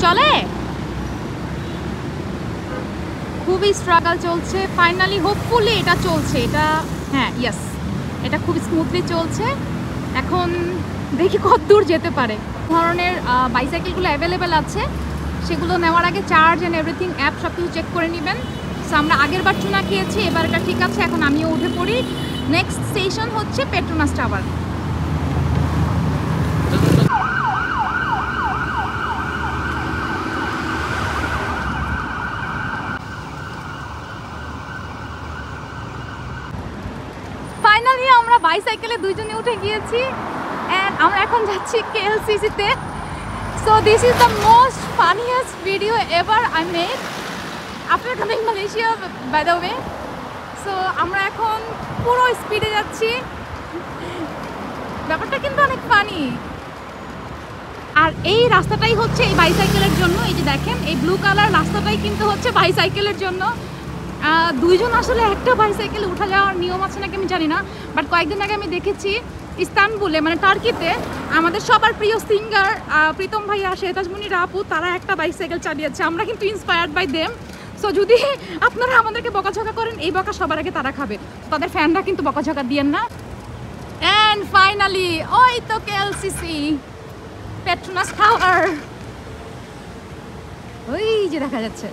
চলে, খুবই স্ট্রাগল চলছে। ফাইনালি হোপফুলি এটা চলছে, এটা হ্যাঁ ইয়েস, এটা খুব স্মুথলি চলছে। এখন দেখি কত দূর যেতে পারে। ধরনের বাইসাইকেলগুলো অ্যাভেলেবেল আছে, সেগুলো নেওয়ার আগে চার্জ অ্যান্ড এভরিথিং অ্যাপ সব কিছু চেক করে নেবেন। সো আমরা আগের বার চুনা খেয়েছি, এবার এটা ঠিক আছে। এখন আমিও উঠে পড়ি। নেক্সট স্টেশন হচ্ছে পেট্রোনাস টাওয়ার। ফাইনালি আমরা বাইসাইকেলে দুইজনে উঠে গিয়েছি অ্যান্ড আমরা এখন যাচ্ছি কেএলসিসিতে। So this is the most funniest video ever I made after coming Malaysia by the way. So আমরা এখন পুরো স্পিডে যাচ্ছি, ব্যাপারটা কিন্তু অনেক ফানি। আর এই রাস্তাটাই হচ্ছে এই বাইসাইকেলের জন্য। এই যে দেখেন এই ব্লু কালার রাস্তাটাই কিন্তু হচ্ছে বাইসাইকেলের জন্য। দুইজন আসলে একটা বাইসাইকেলে উঠা যাওয়ার নিয়ম আছে নাকি আমি জানি না, বাট কয়েকদিন আগে আমি দেখেছি ইস্তানবুলে মানে টার্কিতে আমাদের সবার প্রিয় সিঙ্গার প্রীতম ভাইয়া, শেহতাজ মুনিরা আপু, তারা একটা বাইসাইকেল চালিয়েছে। আমরা কিন্তু ইন্সপায়ার্ড বাই দেম। সো যদি আপনারা আমাদেরকে বকাঝকা করেন, এই বকা সবার আগে তারা খাবে, তাদের ফ্যানরা কিন্তু বকাঝকা দিয়েন না। অ্যান্ড ফাইনালি ওই তো কেএলসিসি পেট্রোনাস টাওয়ার, ওই যে দেখা যাচ্ছে।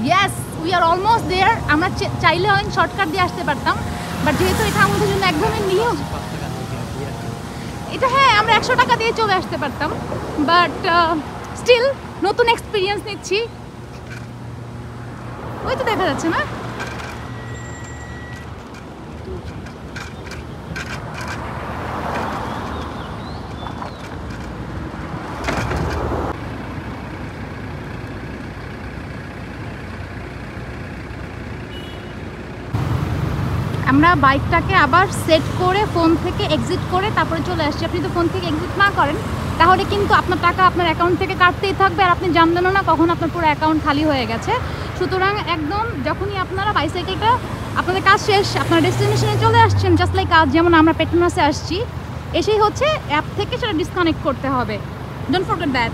Yes, we are almost there. আমরা চাইলে হয়তো শর্টকাট দিয়ে আসতে পারতাম, বাট যেহেতু এটা আমাদের জন্য একদমই নিয়ম, এটা হ্যাঁ আমরা 100 টাকা দিয়ে চলে আসতে পারতাম, বাট স্টিল নতুন এক্সপিরিয়েন্স নিচ্ছি। ওই তো দেখা যাচ্ছে না। আমরা বাইকটাকে আবার সেট করে ফোন থেকে এক্সিট করে তারপরে চলে আসছি। আপনি তো ফোন থেকে এক্সিট না করেন তাহলে কিন্তু আপনার টাকা আপনার অ্যাকাউন্ট থেকে কাটতেই থাকবে, আর আপনি জানলেনও না কখন আপনার পুরো অ্যাকাউন্ট খালি হয়ে গেছে। সুতরাং একদম যখনই আপনারা বাইসাইকেলটা আপনাদের কাজ শেষ, আপনার ডেস্টিনেশনে চলে আসছেন, জাস্ট লাইক আজ যেমন আমরা পেট্রোনাসে আসছি, এসেই হচ্ছে অ্যাপ থেকে সেটা ডিসকানেক্ট করতে হবে। Don't forget that.